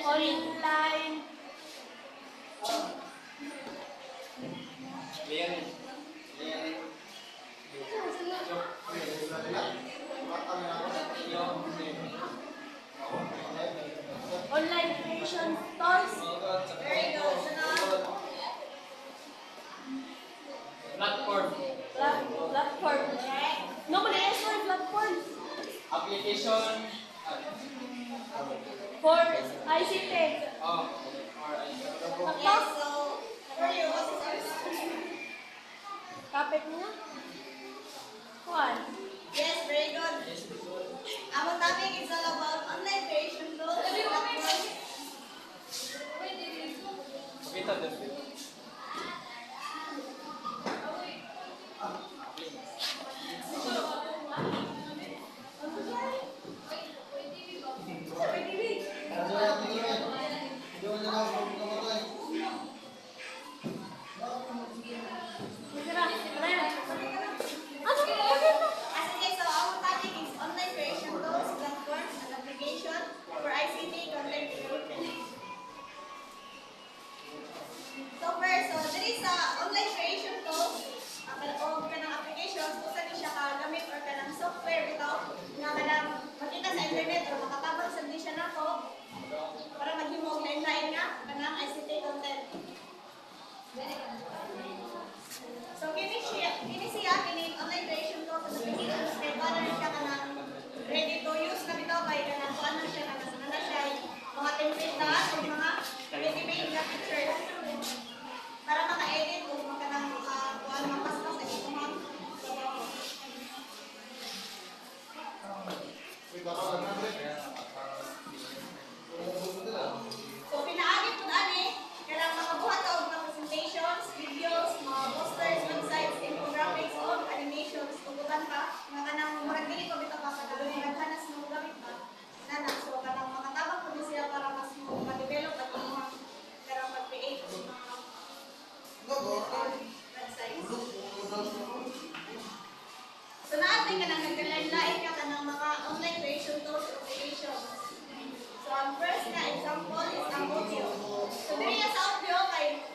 Online. Online creation tools. Very good. Platform. Platform. No, mali yes for platform. Application. For ICT. Oh, or Laptop. So, for you, what is yours? Kapit niya. Kuan. Yes, very good. Our topic is all about online creation tools. Kita din. Okay, so our topic is online creation tools, platforms, and application for ICT content creation. So first, there is a online creation tools o kanang applications kung saan siya kagamit or kanang software bitaw nga kanang makita sa internet or makatabang sa siya nato para maghimo og lain-lain nga kanang ICT content. So kini online creation tools and applications kay para siya kanang ready to use na bitaw kay kanang kuan na siya kanang na siya mga template na o mga ready-made na pictures para maka-edit o makanang kuan mapaspas sa ito mga so pinaagi po ani kanang makabuhat ka og mga presentations, videos, mga posters, websites, infographics, o animations tugutan ka nga kanang murag dili ko bitaw ka kadalo ni naghanas mo gamit ka nana so kanang makatabang po siya para mas ma-develop at mga kanang mag-create ng mga websites. So naatay ka nang nagkalain-lain ka kanang mga online creation tools or applications. So ang first na example is ang audio. So diri sa audio kay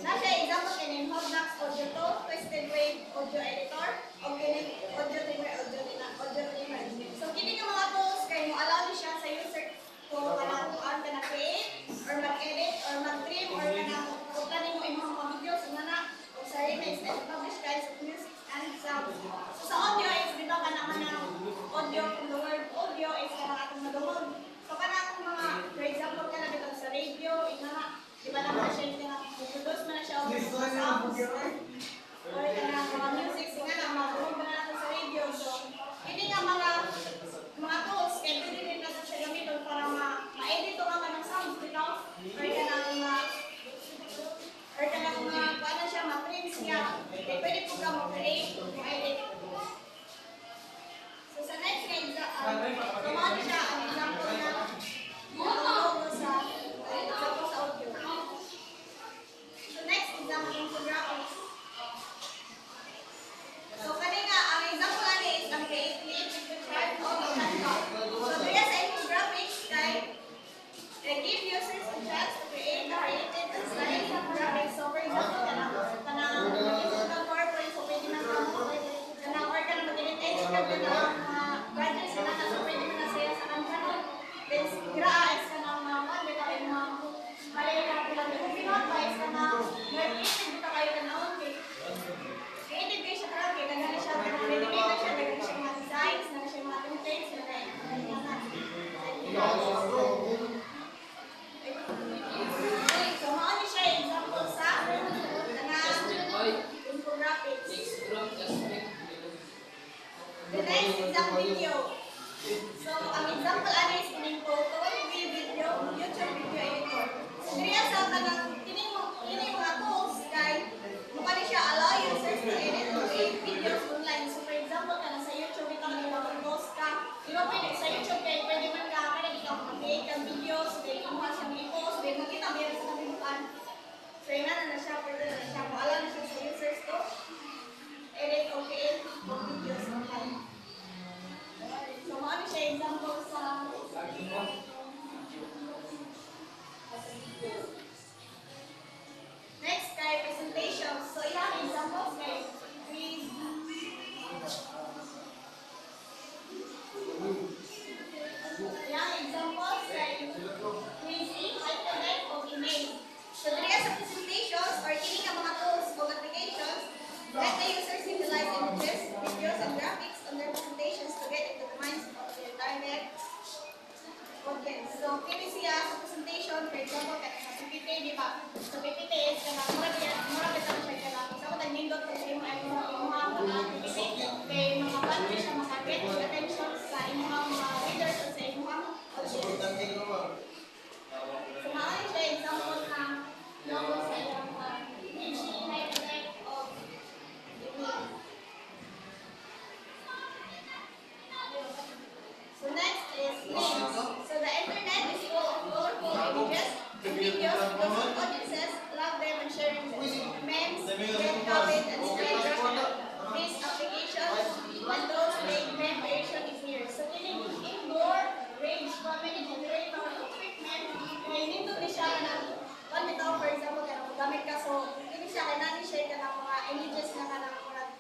nasa example kini Hotbox Audio Tool, Twisted Wave Audio Editor, o kini Audio Trimmer, Audio Trimmer. So kini nga mga tools kay mo allow ni siya sa user kung kanang kuan ka na create or mag-edit or mag-trim or kanang uploadin mo imong mga videos na o sa remix na publish guys of music and sound. So sa audio is dito ka naman ng audio from the word audio is kanang atong madungog. So kanang mga for example kana dito sa radio ina di ba naman siya yung produce man na siya og mga sounds or kanang mga music singa na madungog na nato sa radio. So ini nga mga tools kay pwede din nato siya gamiton para ma-edit o nga kanang sounds bitaw or kanang paano siya ma-print siya kay pwede po ka mag-create ma-edit. So sa next na so mao siya ang example na logo sa example sa audio. So next example infographics. So kanina ang example ani is ang create clip, chart o Canva. So there sa infographics kay give users a chance to create a creative and stylish infographics. So for example kanang PowerPoint so pwede na kanang or kanang mag-edit ka kanang gadgets na so pwede mo na siya sa Canva. Then gra is kanang one bitaw yung mga malay na pila ng pinot is kanang creative bitaw kayo kanang okay. Creative kayo siya karang kaya kanang siya ready-made na siya daghan siya mga designs na siya mga templates na so mao ni siya example sa infographics. The next example video. So ang example ani is kining photo, video, YouTube video editor. So diri sa kanang kining mga tools kay mo kani siya allow users to edit or create videos online. So for example application, for example, sa PPT, di ba? Sa PPT is kanang mura kita siya kanang sa ko nindot sa imo ay mga PPT kay mga country siya makakit attention sa imong mga readers o sa imong audience. So maaari siya example na logo sa imong high-tech of image. So next is links. So the internet is full of colorful images, videos, because audiences love them and sharing them. Memes, get habit, and spread rapidly. These applications and those make meme creation easier. So meaning indoor range comedy generator equipment, kaya nito ni siya na one bitaw for example kaya gamit ka so hindi siya kaya nani share ka ng mga images na kanang murag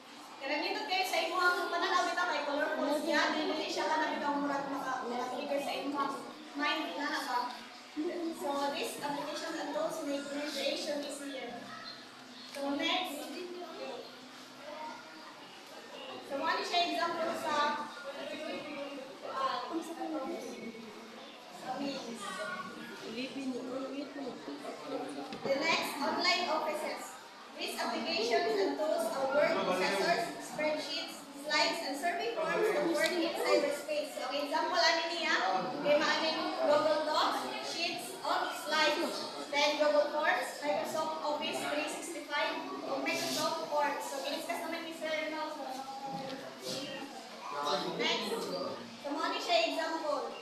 kaya nito kayo sa imong pananaw bitaw kay colorful siya hindi siya kanang bitaw murag maka-trigger sa imong mind na ba. So this application and those make meme creation easier. So next, so one siya example sa memes. The next, online offices. These applications and tools are word processors, spreadsheets, slides, and survey forms that work in cyberspace. So, example, ano niya? Kaya maaning Google Docs, Sheets, Slides, then Google Forms, Microsoft Office 365, o Microsoft Word. So, giniskas naman ni Sir no? Next, so mga siya example.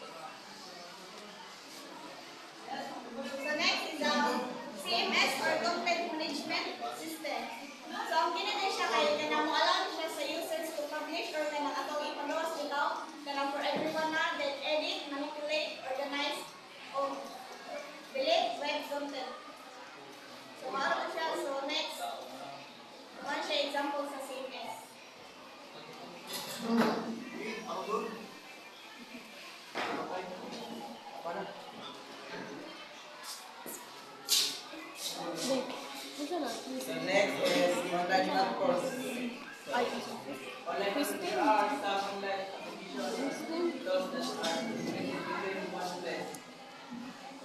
So next is the CMS or Content Management System. So ang ginagay siya kay kanang mo allow siya sa users to publish or kanang atong ipagawas bitaw kanang for everyone na then edit, manipulate, organize, o delete web content. So maaro siya. So next, one siya example sa CMS. The next is online platforms. Online platforms are some online applications those that are between one place.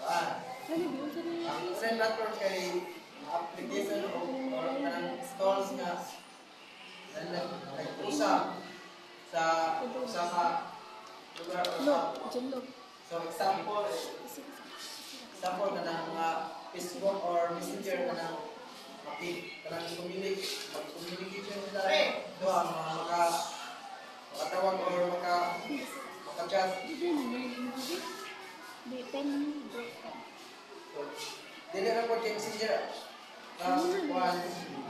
Ang online platforms kay application or kanang stores nga nag-usa sa lugar or so example na ng mga Facebook or Messenger na ng communication nila doon mga makatawag or maka-chat. So, dili na po kay Messenger na one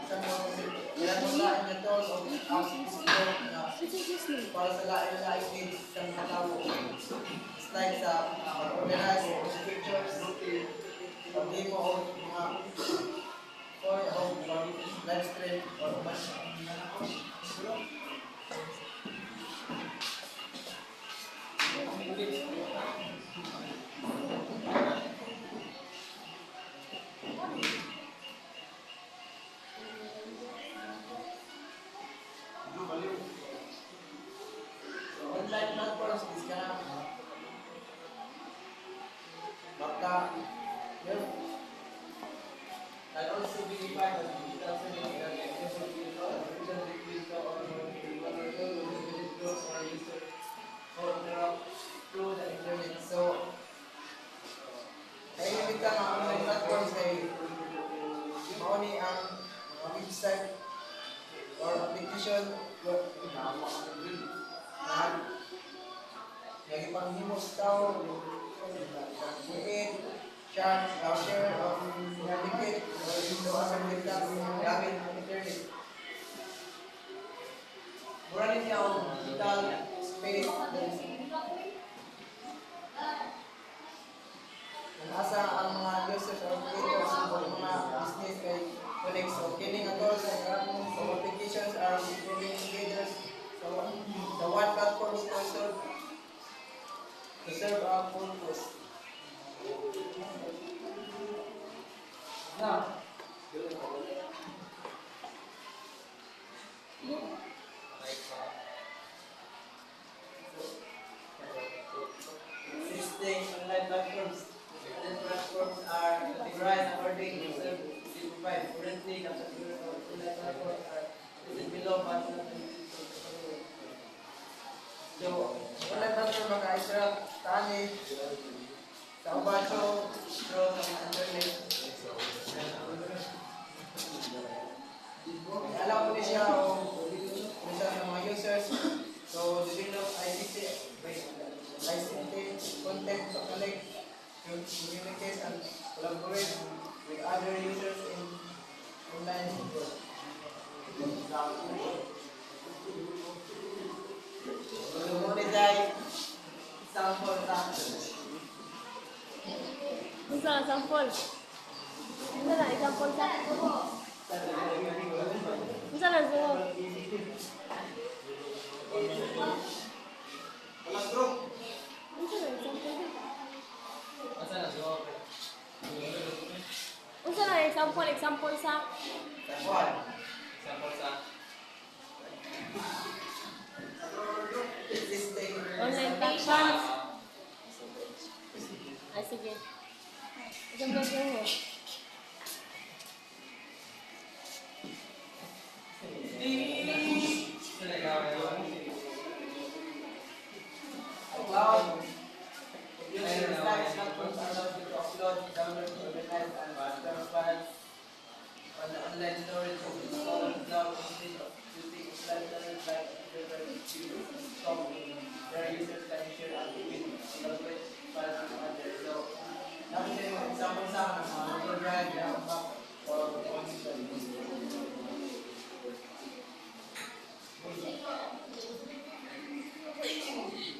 sa mga ilan mo lain na to o ang Facebook na para sa lain needs sa mga tao. It's like sa organize pictures pag-demo o mga or live stream or online platforms is kana baka can also be defined as digital service that accessible to original digital or user or through the internet. So, ay hindi ka mga online platforms ay mauni ang mga website or application na nagipanghimus tao create, chat, share, navigate, or ito asang data gamit ang internet. Mura rin niya ang digital space nasa ang mga users or creators o mga business kay connect. So, kining ang tools ng karapong applications are improving indicators. So, the one platform is to serve our purpose. Now, existing online platforms and platforms So, wala na ito maka-extra tani sa ubaso, through sa internet. Alam ko niya o isa sa mga users. So, develop ICT content to collect, to communicate and collaborate with other users in online. So, monetize sample taxes. Unsa na sample? Unsa na example sa? Unsa na so? Unsa na example? Asa na so? Unsa na example sa? Sample. Example sa Existing. Online platforms. Ay, sige. Example ko mo. Cloud. User sites platforms allow you to upload, download, organize, and transfer files on the online storage of the cloud instead of using offline storage like Google, Stock. Their users can share and collaborate files with others. So, namin yung example sa Google Drive, Dropbox, or OneDrive.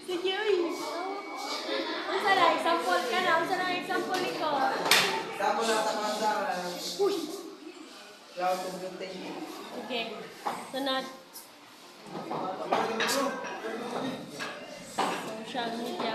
Sige, uy. Unsa na example ka na? Unsa na example nito? Example lang sa mga sa cloud computing. Okay. Sunod. Social media.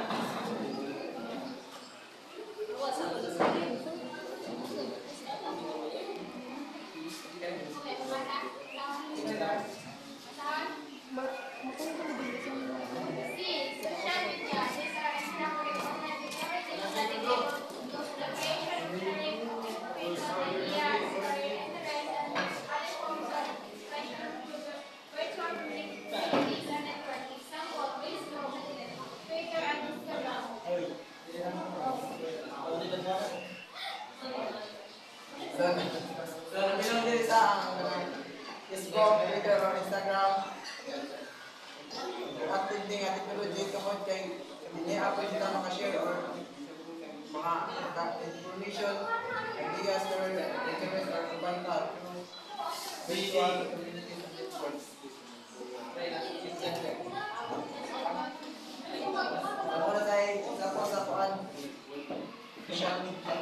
So, nabilang din sa Facebook, Twitter, or Instagram. Active din ating project tungkol kay hindi ako sila makashare or mga information, ideas, or interest, or kubanta. Visual community networks. Ako na tayo sa paan. Social media.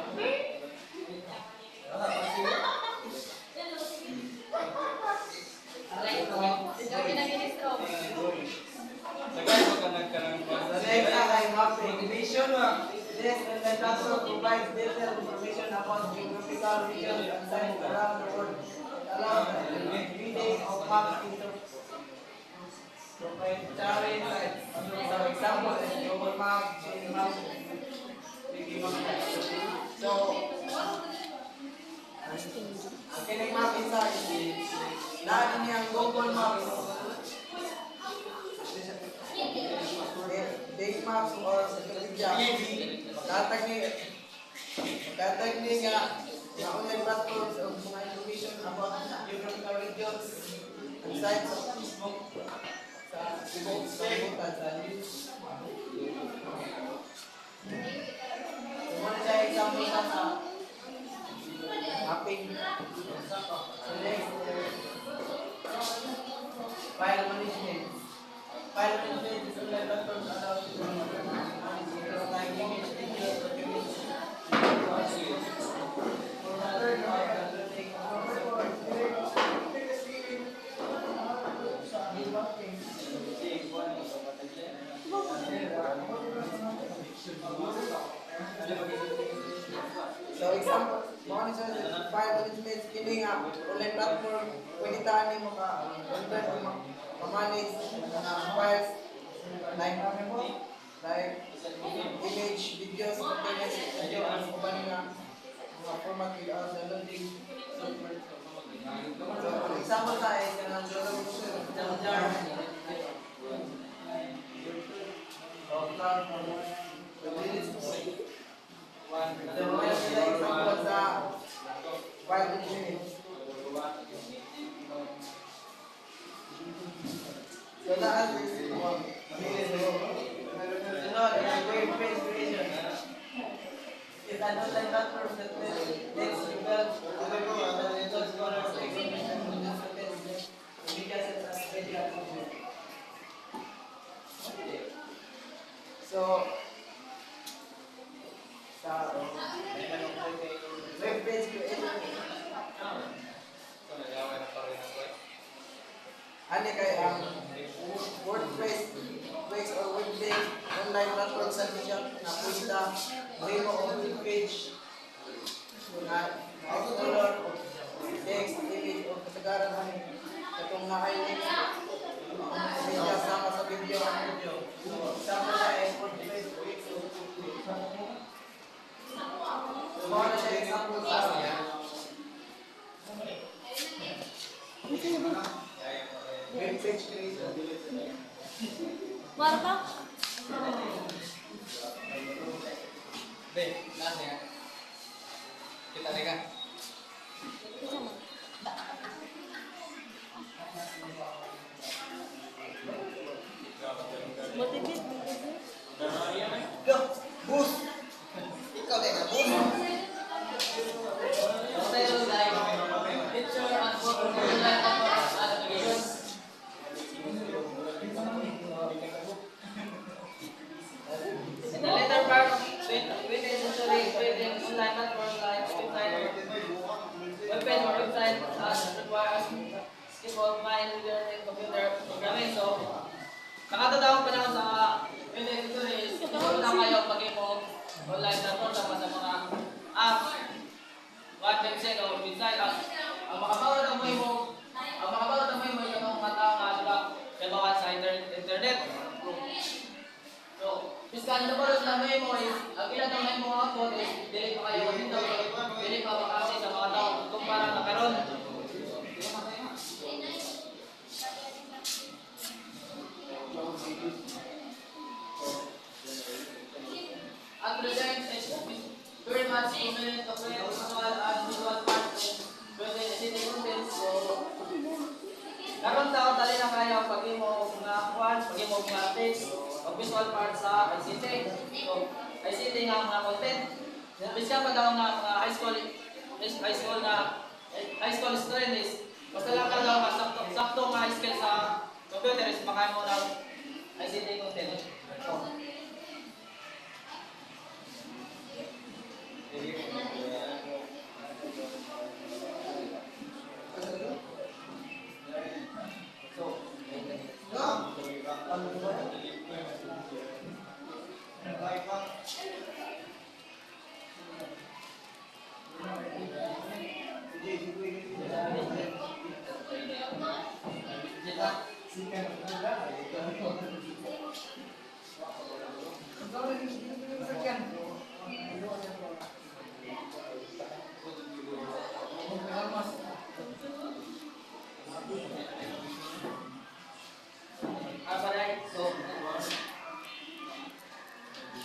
Sagay mo ka nagkarang The next ay mapping. This online platform provides detailed information about geographical regions and sites around the world. It allows the reading of maps into proprietary sites. So, example is Google Maps, Google Maps, Wikimap. So, ang kinig map isa is lahat niyang Google Maps. Big maps or Wikipedia. Katag ni nga online platforms o mga information about geographical regions and sites of Facebook sa kalibutan sa news. Muna siya example sa mapping. So next, file management. File management is online platforms allow you to manage image, video, documents. So example, monitor file management kini nga online platform pwede tani mo ka convert o manage mga files like image, videos, documents, audio, and uban nga mga format without downloading software. So, ang example tayo, kanang jar. So, may sila example sa wild engineering. So, lahat is sunod, wave phase creation. Is an online platform that takes results scholars so, sa web page creation, ano kay ang WordPress Wix or web page online platform sa siya na pusta mo o web page na color text image o kasagaran mo katong na-highlight media sama sa video sama sa WordPress Wix so mga siya example sa web page creation. Marta? Be, nasa yan. Kita rin ka. Motivate. Go! Boost! Ikaw din ka, boost! Picture and photo online applications. In the later part, with essentially creating online platforms like webpage or website requires skill of mind, learning computer programming. So, nakatataong pa naman sa with essentially siguro na kayo pag-ipong online platform sama sa mga apps, website o website. Ang makabawat ang mo yung mga tao nga kailangan sa internet. So, piskan na pala na mo is, ang ilan ng mo ako is, dili pa kayo dito, dili pa makasi sa mga tao kumpara na karon. At present is very much dominant of visual and visual parts and editing content. So, karon taon dali na kayo pag-imo mga kwan, pag-imo mga text, o visual parts sa ICT. So, ICT nga mga content. Bisa pa daw nga mga high school student is basta lang ka daw sakto nga skill sa computer is makain mo daw ICT content. So,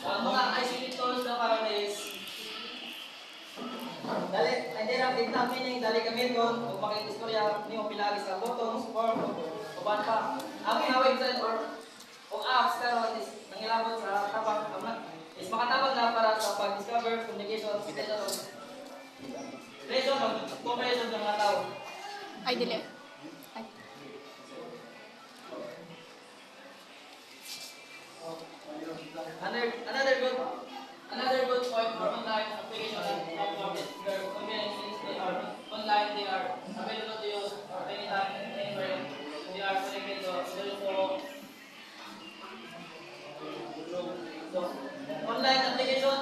ang mga ICT tools na karon is dali, hindi lang dito meaning dali kami doon kung pakikistorya niyo pilagi sa buttons, form, o ban pa. Ang mga website or apps karon is nangilabot sa tabang is makatabang na para sa pag-discover, communication, relation o cooperation ng mga tao. Ay, dili. Ay. Another good point for online application platform is their convenience. They are online, they are available to use anytime, anywhere. They are connected to so online application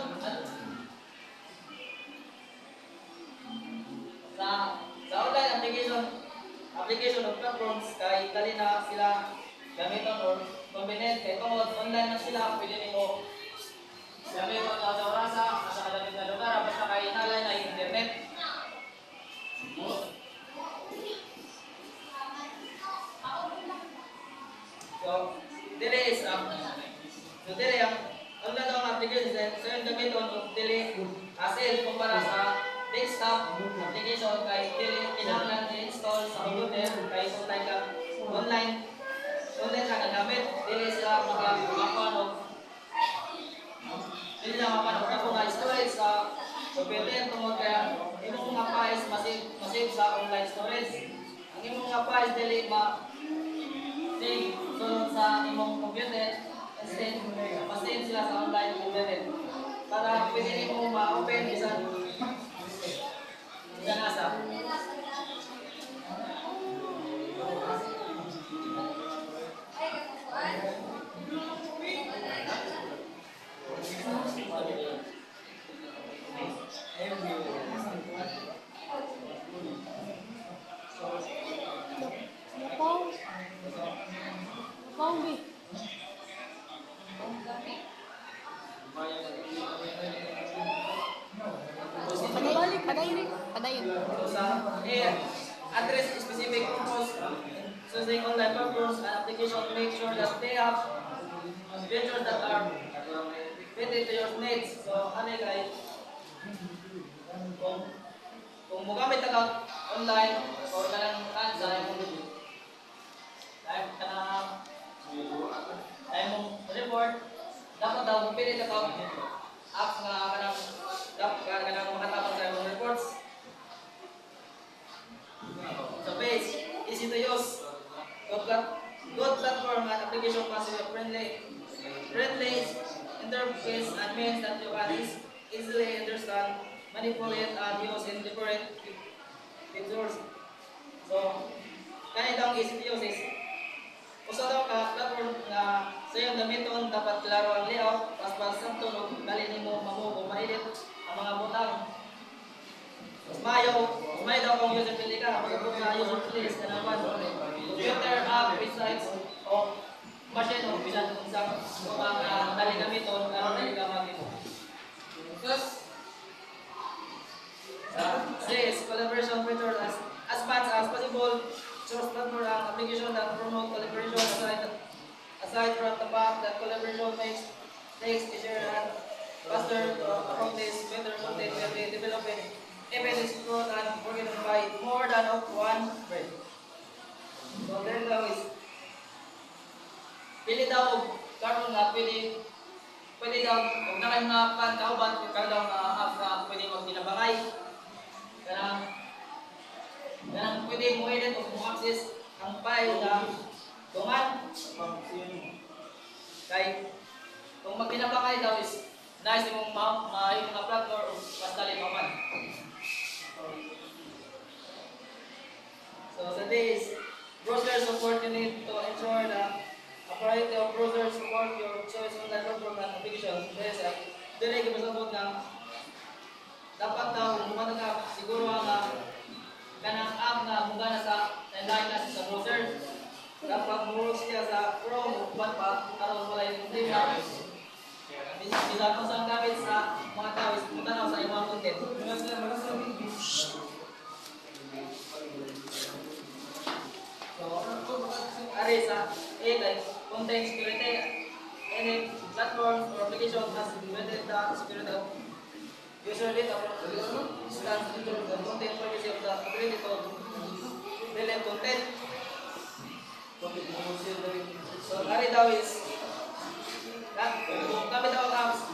sa online application of platforms kay dali na sila gamiton or convenient kay tungod online na sila pwede nimo gamiton sa orasa sa kalamig na lugar basta kay nalay na internet. So, dili is so dili ang daw ang application so yung gamiton og dili save kumpara sa desktop application kay dili kinahanglan i-install sa computer kay kung tayo ka online ka gagamit dili sila makakuan og dili na makakuan og mga storage sa computer tungod kaya imong mga files masave sa online storage ang imong mga files dili save sulod sa imong computer instead ma-save sila sa online computer para pwede nimo ma-open bisan asa. Kombi. Balik, padayon. So sa address specific purpose, using online purpose and application to make sure that they have features that are fitted to your needs. So ano guys, kung mugamit ka online or kanang sa mong report, dapat daw pili ka apps nga kanang makatapos sa mong reports. So base, easy to use. Good platform and application consider friendly interface and means that you can easily understand, manipulate, and use in different features. So, kanitang easy to use is usa daw ka platform nga sa iyong gamiton dapat klaro ang layout, pas samtong ug dali nimo mamuo ma-edit ang mga butang. Mayo daw kung user pili ka, pag-upload na user list ka naman. Computer, app, websites, o machine, o bisan kung sa mga dali gamiton, karon dali ka magito. Says collaboration features as much as possible. Source platform ang application that promote collaboration aside from the fact that collaboration makes easier and faster to accomplish better content will be developed. Even is growth and organized by more than one friend. So there daw is pili daw karon nga pwede daw kung nakan nga kan kauban kung daw nga apps nga pwede mo ginabangay. Ganang pwede mo edit o mo access ang file na tungan. Kay kung magkinabangay daw is nice mong yung mga platform o mas dali man. So sa days, browser support you need to ensure that a variety of browser support your choice online platform and application. Dili ka masabot na dapat daw bumata ka siguro ang kanang app na mugana sa timeline na sa browser. Dapat mo siya sa Chrome o kuwan pa karon wala yung problema. Bisa kung saan gamit sa mga tao is mutanaw sa imong content. So, ari sa like content security, any platform or application has limited security of user data stands into the content privacy of the ability to delete content. So, ari daw is kung kami daw apps,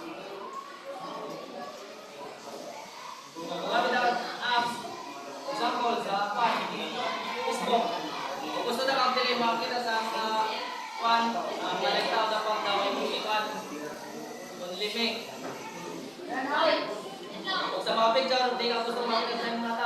example sa Facebook. Kung gusto na kang dili makita sa balik daw dapat daw yung ikan on limit. Kung sa mga picture, hindi ka gusto makita sa mga